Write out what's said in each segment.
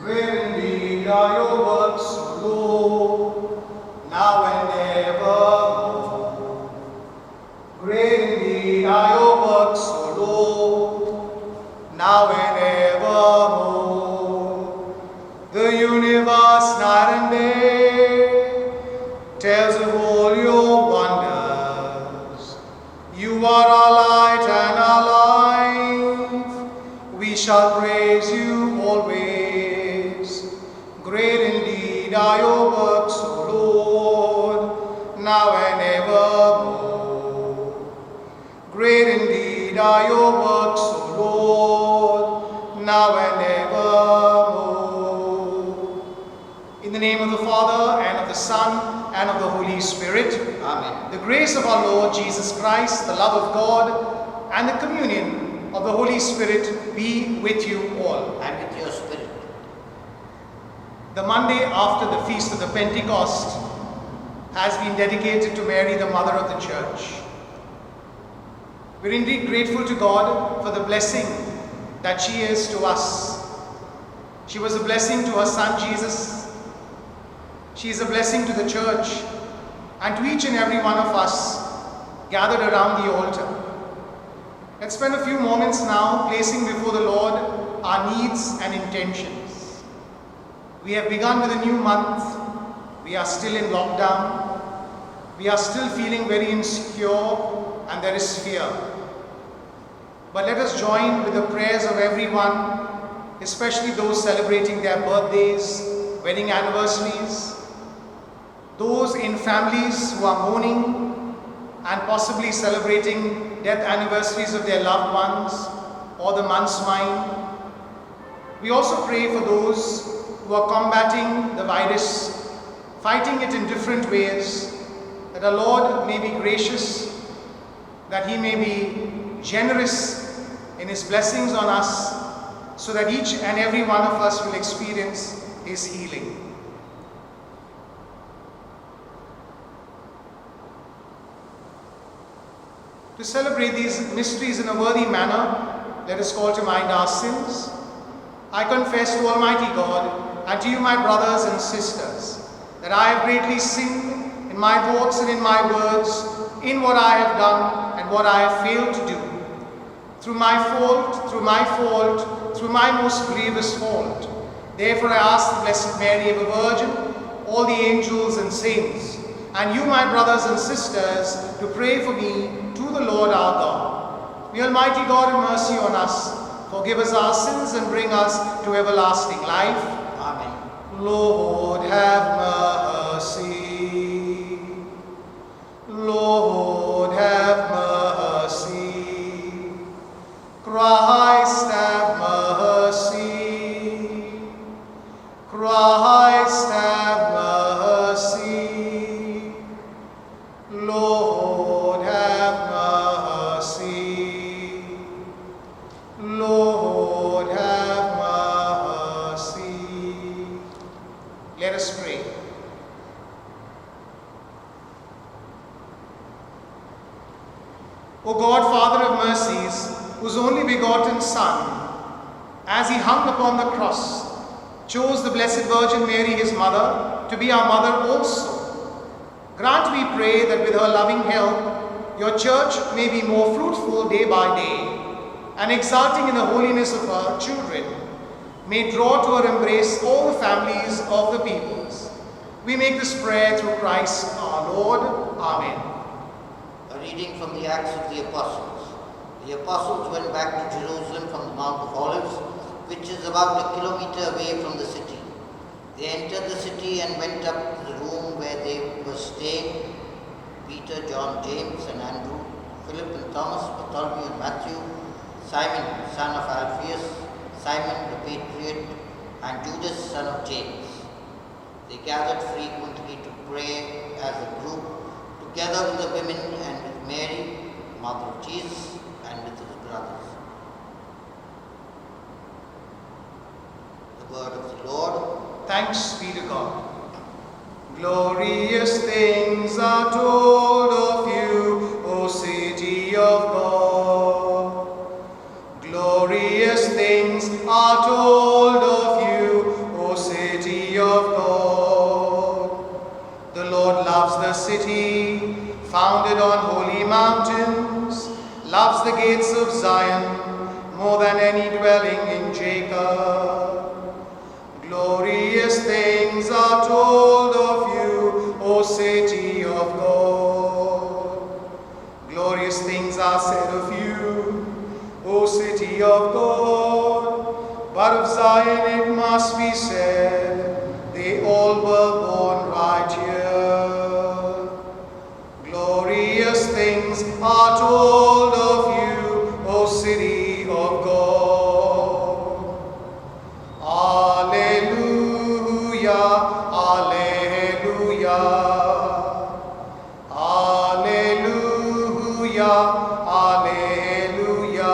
Great indeed are your works, O Lord, now and evermore. Great indeed are your works, O Lord, now and evermore. The universe night and day tells of all your wonders. You are our light and our life. We shall praise you always. Great indeed are your works, O Lord, now and evermore. Great indeed are your works, O Lord, now and evermore. In the name of the Father, and of the Son, and of the Holy Spirit. Amen. The grace of our Lord Jesus Christ, the love of God, and the communion of the Holy Spirit be with you all. And with your spirit. The Monday after the feast of the Pentecost has been dedicated to Mary, the Mother of the Church. We're indeed grateful to God for the blessing that she is to us. She was a blessing to her Son Jesus. She is a blessing to the Church and to each and every one of us gathered around the altar. Let's spend a few moments now placing before the Lord our needs and intentions. We have begun with a new month. We are still in lockdown. We are still feeling very insecure and there is fear. But let us join with the prayers of everyone, especially those celebrating their birthdays, wedding anniversaries, those in families who are mourning and possibly celebrating death anniversaries of their loved ones or the month's mind. We also pray for those who are combating the virus, fighting it in different ways, that our Lord may be gracious, that He may be generous in His blessings on us, so that each and every one of us will experience His healing. To celebrate these mysteries in a worthy manner, let us call to mind our sins. I confess to Almighty God and to you, my brothers and sisters, that I have greatly sinned in my thoughts and in my words, in what I have done and what I have failed to do. Through my fault, through my most grievous fault. Therefore I ask the Blessed Mary, ever Virgin, all the angels and saints, and you, my brothers and sisters, to pray for me to the Lord our God. May Almighty God have mercy on us, forgive us our sins, and bring us to everlasting life. Amen. Lord, have mercy. Lord, have mercy. Christ, have mercy. Christ, have mercy. Lord, have mercy. Lord, have mercy. Let us pray. O God, Father of mercies, whose only begotten Son, as He hung upon the cross, chose the Blessed Virgin Mary, His mother, to be our mother also. Grant, we pray, that with her loving help, your Church may be more fruitful day by day, and exulting in the holiness of her children, may draw to her embrace all the families of the peoples. We make this prayer through Christ our Lord. Amen. A reading from the Acts of the Apostles. The Apostles went back to Jerusalem from the Mount of Olives, which is about a kilometer away from the city. They entered the city and went up to the room where they were staying: Peter, John, James, and Andrew, Philip and Thomas, Bartholomew and Matthew, Simon, son of Alphaeus, Simon the Patriot, and Judas, son of James. They gathered frequently to pray as a group, together with the women and with Mary, mother of Jesus, and with his brothers. The word of the Lord. Thanks be to God. Glorious things are told of you, O city of God. Glorious things are told of you, O gates of Zion, more than any dwelling in Jacob. Glorious things are told of you, O city of God. Glorious things are said of you, O city of God. But of Zion it must be said, they all were born right here. Glorious things are told of you, O city of God. Alleluia, alleluia, alleluia, alleluia.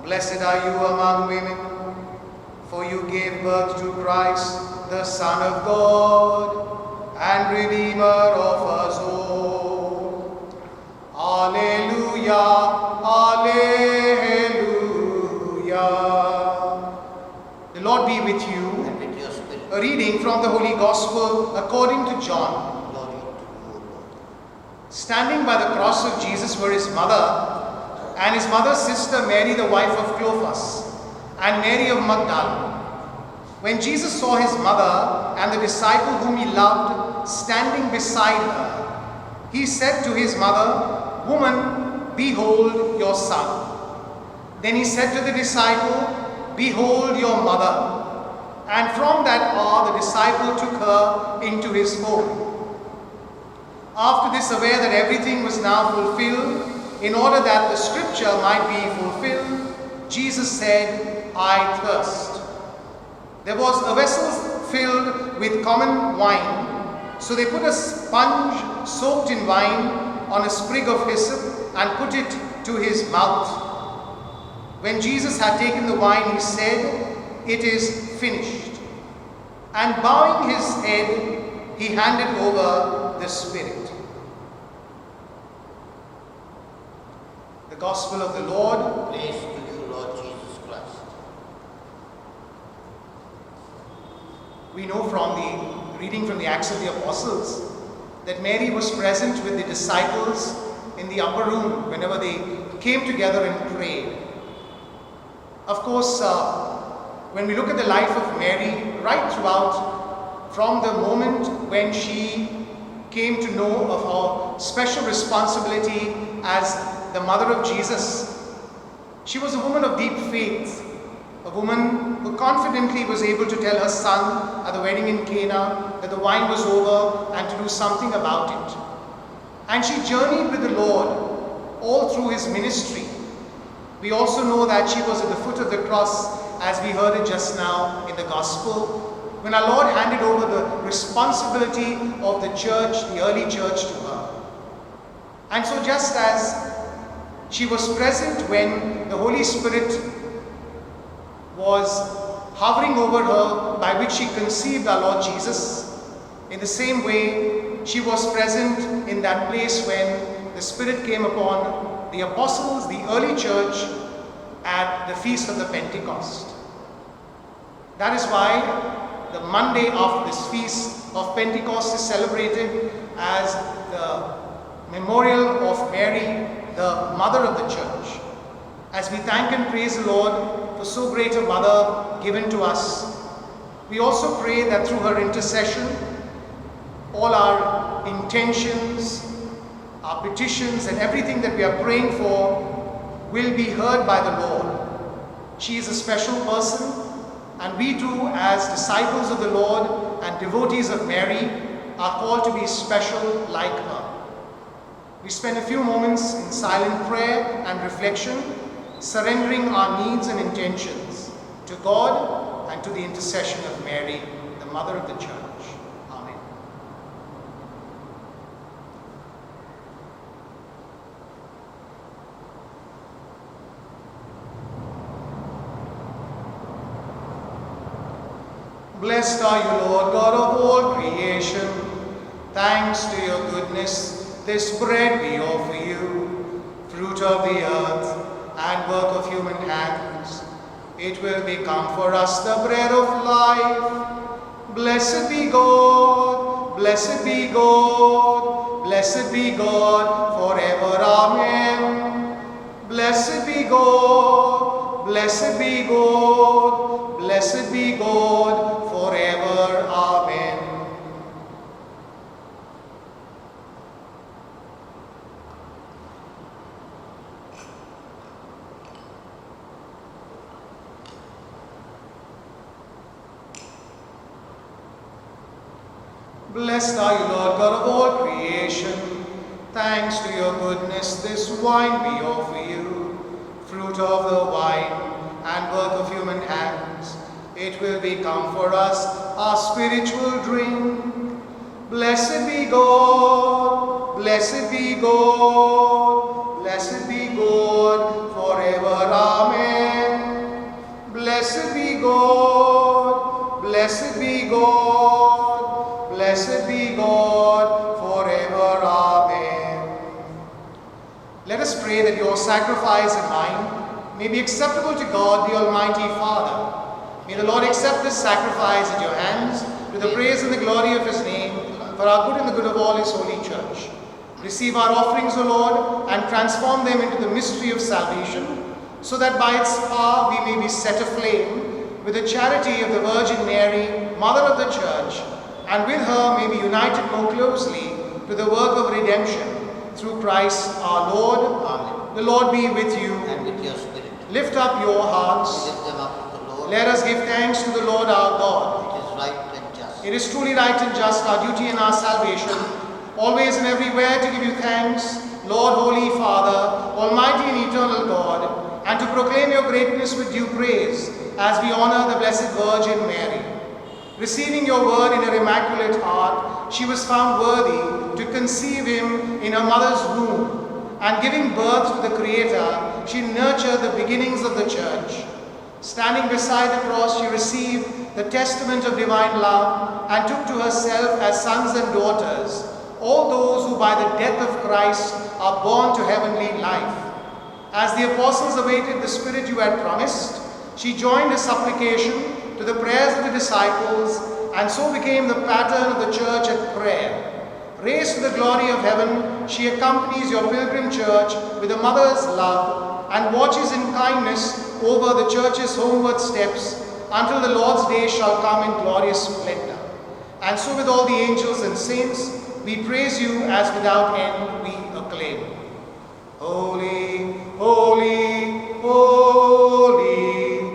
Blessed are you among women, for you gave birth to Christ, the Son of God, and Redeemer of us all. Alleluia, alleluia. The Lord be with you. And with your spirit. A reading from the Holy Gospel according to John. Glory to you, O Lord. Standing by the cross of Jesus were his mother and his mother's sister Mary, the wife of Clophas, and Mary of Magdala. When Jesus saw his mother and the disciple whom he loved standing beside her, he said to his mother, "Woman, behold your son." Then he said to the disciple, "Behold your mother." And from that hour the disciple took her into his home. After this, aware that everything was now fulfilled, in order that the scripture might be fulfilled, Jesus said, "I thirst." There was a vessel filled with common wine, so they put a sponge soaked in wine on a sprig of hyssop and put it to his mouth. When Jesus had taken the wine, he said, "It is finished." And bowing his head, he handed over the Spirit. The Gospel of the Lord. Praise to you, Lord Jesus Christ. We know from the reading from the Acts of the Apostles that Mary was present with the disciples in the upper room whenever they came together and prayed. Of course, when we look at the life of Mary, right throughout, from the moment when she came to know of her special responsibility as the mother of Jesus, she was a woman of deep faith, a woman who confidently was able to tell her son at the wedding in Cana that the wine was over and to do something about it. And she journeyed with the Lord all through his ministry. We also know that she was at the foot of the cross, as we heard it just now in the Gospel, when our Lord handed over the responsibility of the church, the early church, to her. And so just as she was present when the Holy Spirit was hovering over her, by which she conceived our Lord Jesus, in the same way she was present in that place when the Spirit came upon the apostles, the early church, at the feast of the Pentecost. That is why the Monday after this feast of Pentecost is celebrated as the memorial of Mary, the mother of the church. As we thank and praise the Lord for so great a mother given to us, we also pray that through her intercession, all our intentions, our petitions, and everything that we are praying for will be heard by the Lord. She is a special person, and we too, as disciples of the Lord and devotees of Mary, are called to be special like her. We spend a few moments in silent prayer and reflection, surrendering our needs and intentions to God and to the intercession of Mary, the Mother of the Church. Amen. Blessed are you, Lord God of all creation. Thanks to your goodness, this bread we offer you, fruit of the earth and work of human hands. It will become for us the bread of life. Blessed be God, blessed be God, blessed be God forever. Amen. Blessed be God, blessed be God, blessed be God forever. Amen. Blessed are you, Lord God of all creation. Thanks to your goodness, this wine we offer you, fruit of the vine and work of human hands. It will become for us our spiritual drink. Blessed be God, blessed be God, blessed be God forever. Amen. Blessed be God, blessed be God, blessed be God forever. Amen. Let us pray that your sacrifice and mine may be acceptable to God, the Almighty Father. May the Lord accept this sacrifice at your hands to the praise and the glory of his name, for our good and the good of all his holy church. Receive our offerings, O Lord, and transform them into the mystery of salvation, so that by its power we may be set aflame with the charity of the Virgin Mary, Mother of the Church, and with her may be united more closely to the work of redemption through Christ our Lord. Amen. The Lord be with you. And with your spirit. Lift up your hearts. Lift them up to the Lord. Let us give thanks to the Lord our God. It is right and just. It is truly right and just, our duty and our salvation, always and everywhere to give you thanks, Lord, Holy Father, Almighty and eternal God, and to proclaim your greatness with due praise, as we honor the Blessed Virgin Mary. Receiving your word in her immaculate heart, she was found worthy to conceive him in her mother's womb, and giving birth to the Creator, she nurtured the beginnings of the Church. Standing beside the cross, she received the testament of divine love and took to herself as sons and daughters all those who by the death of Christ are born to heavenly life. As the apostles awaited the Spirit you had promised, she joined her supplication to the prayers of the disciples, and so became the pattern of the church at prayer. Raised to the glory of heaven, she accompanies your pilgrim church with a mother's love and watches in kindness over the church's homeward steps until the Lord's day shall come in glorious splendor. And so with all the angels and saints, we praise you as without end we acclaim. Holy, holy, holy,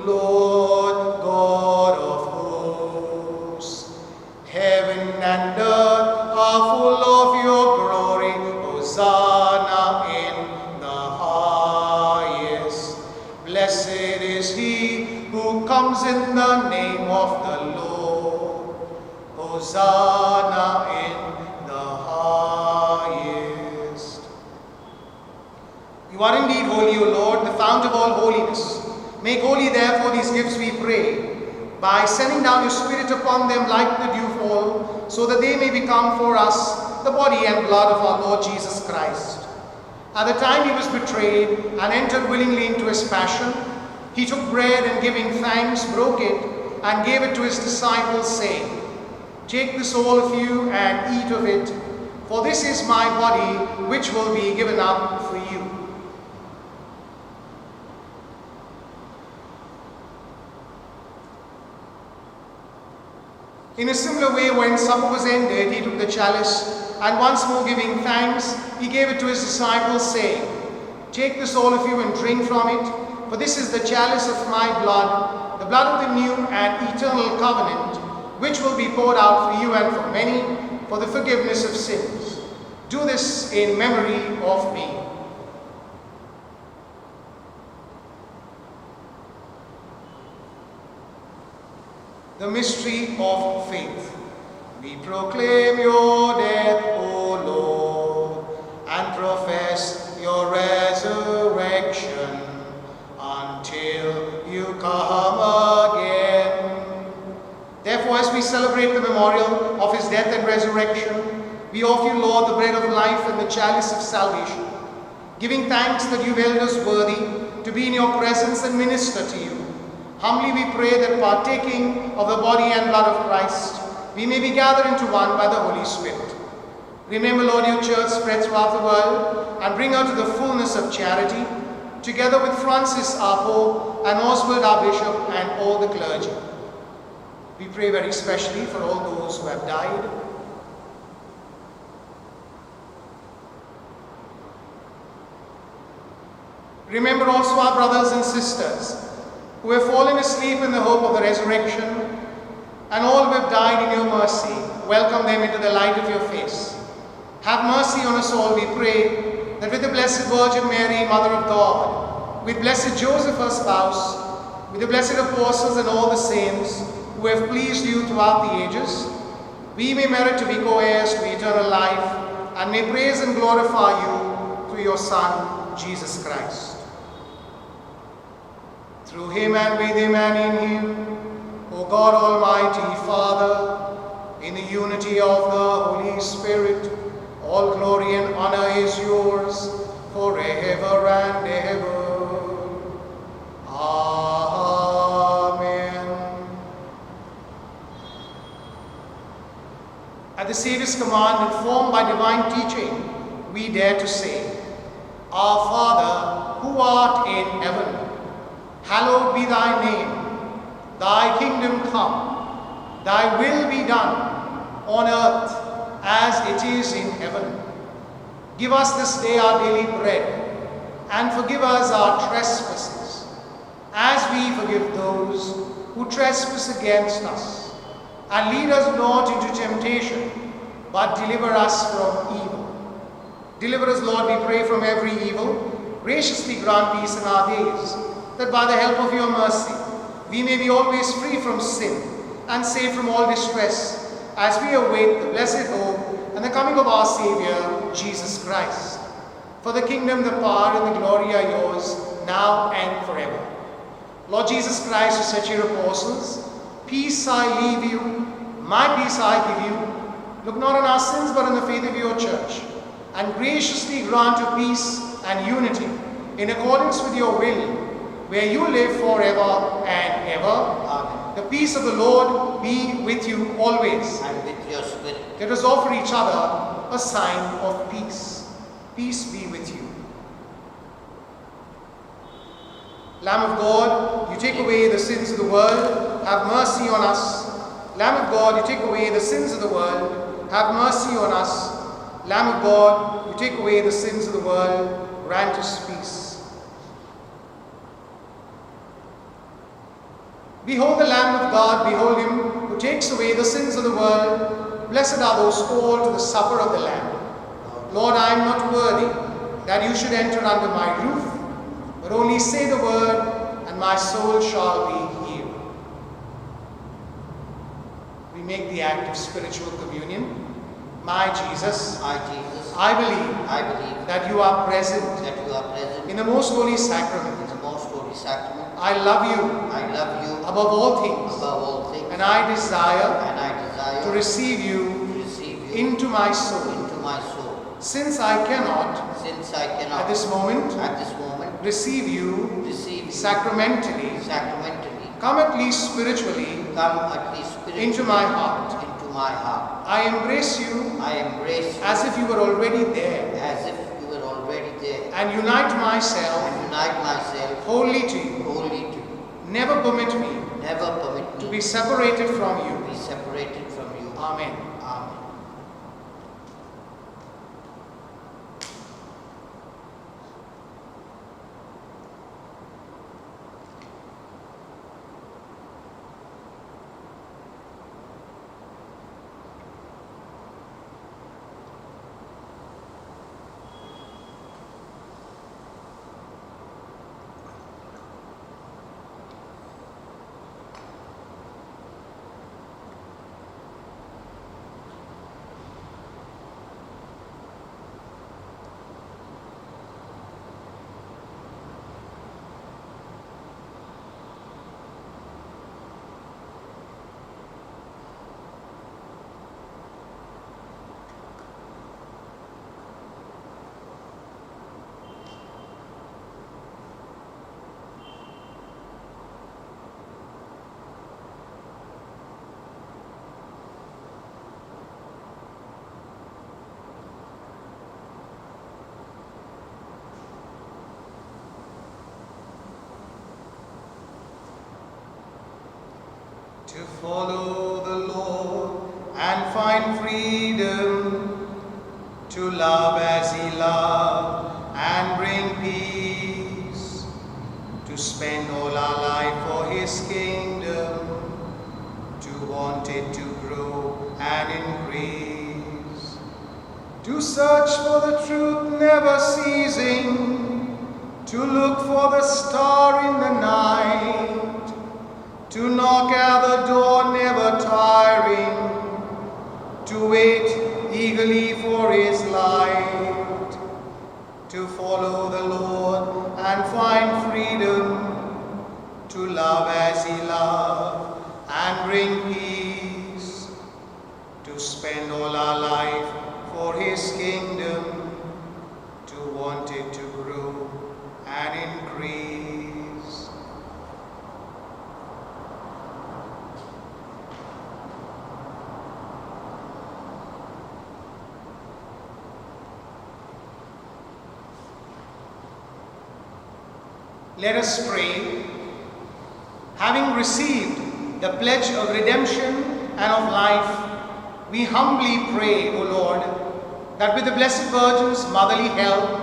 Lord God of hosts. Heaven and earth are full of your glory. Hosanna in the highest. Blessed is he who comes in the name of the Lord. Hosanna in the highest. You are indeed holy, O Lord, the fount of all holiness. Make holy, therefore, these gifts, we pray, by sending down your Spirit upon them like the dewfall, so that they may become for us the body and blood of our Lord Jesus Christ. At the time he was betrayed and entered willingly into his passion, he took bread and giving thanks, broke it, and gave it to his disciples, saying, "Take this, all of you, and eat of it, for this is my body, which will be given up for you." In a similar way, when supper was ended, he took the chalice, and once more giving thanks, he gave it to his disciples, saying, "Take this, all of you, and drink from it, for this is the chalice of my blood, the blood of the new and eternal covenant, which will be poured out for you and for many for the forgiveness of sins. Do this in memory of me." The mystery of faith. We proclaim your death, O Lord, and profess your resurrection until you come again. Therefore, as we celebrate the memorial of his death and resurrection, we offer you, Lord, the bread of life and the chalice of salvation, giving thanks that you've held us worthy to be in your presence and minister to you. Humbly we pray that, partaking of the body and blood of Christ, we may be gathered into one by the Holy Spirit. Remember, Lord, your church spread throughout the world, and bring her to the fullness of charity, together with Francis our Pope and Oswald our Bishop and all the clergy. We pray very specially for all those who have died. Remember also our brothers and sisters who have fallen asleep in the hope of the resurrection, and all who have died in your mercy. Welcome them into the light of your face. Have mercy on us all, we pray, that with the Blessed Virgin Mary, Mother of God, with Blessed Joseph, her spouse, with the blessed apostles and all the saints who have pleased you throughout the ages, we may merit to be co-heirs to eternal life, and may praise and glorify you through your Son, Jesus Christ. Through him and with him and in him, O God Almighty Father, in the unity of the Holy Spirit, all glory and honor is yours forever and ever. Amen. At the Saviour's command, informed by divine teaching, we dare to say, Our Father, who art in heaven, hallowed be thy name. Thy kingdom come, thy will be done on earth as it is in heaven. Give us this day our daily bread, and forgive us our trespasses, as we forgive those who trespass against us. And lead us not into temptation, but deliver us from evil. Deliver us, Lord, we pray, from every evil. Graciously grant peace in our days, that by the help of your mercy, we may be always free from sin and safe from all distress, as we await the blessed hope and the coming of our Saviour, Jesus Christ. For the kingdom, the power, and the glory are yours, now and forever. Lord Jesus Christ, who said to your apostles, Peace I leave you, my peace I give you. Look not on our sins, but on the faith of your church, and graciously grant you peace and unity, in accordance with your will, where you live forever and ever. Amen. The peace of the Lord be with you always. And with your spirit. Let us offer each other a sign of peace. Peace be with you. Lamb of God, you take away the sins of the world, have mercy on us. Lamb of God, you take away the sins of the world, have mercy on us. Lamb of God, you take away the sins of the world, grant us peace. Behold the Lamb of God, behold him who takes away the sins of the world. Blessed are those called to the supper of the Lamb. Lord, I am not worthy that you should enter under my roof, but only say the word, and my soul shall be healed. We make the act of spiritual communion. My Jesus, My Jesus, I believe that you are present that you are present in the most holy sacrament. in the most holy sacrament. I love you I love you above all things, above all things, and I desire and I desire to receive you to receive you into my soul. into my soul. Since I cannot, Since I cannot at this moment, receive you sacramentally, come at least spiritually come at least spiritually into my heart. into my heart. I embrace you I embrace you as if you were already there, as if you were already there, and unite myself and unite myself wholly to you. wholly to you. Never permit me Never permit me to be separated from to you. be separated from you. Amen. Amen. to follow the Lord and find freedom, to love as He loved and bring peace, to spend all our life for His kingdom, to want it to grow and increase, to search for the truth never ceasing, to look for the star in the night, to knock at the door never tiring, to wait eagerly for His light, to follow the Lord and find freedom, to love as He loved and bring peace, to spend all our life for His kingdom, to want it to grow and increase. Let us pray. Having received the pledge of redemption and of life, we humbly pray, O Lord, that with the Blessed Virgin's motherly help,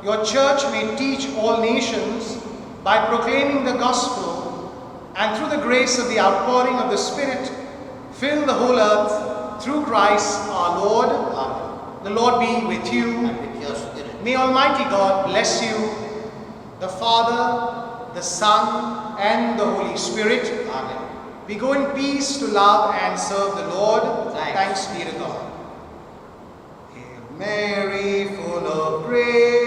your church may teach all nations by proclaiming the gospel, and through the grace of the outpouring of the Spirit, fill the whole earth through Christ our Lord. Amen. The Lord be with you. And with your spirit. May Almighty God bless you, the Father, the Son, and the Holy Spirit. Amen. We go in peace to love and serve the Lord. Thanks Thanks be to God. Hail Mary, full of grace.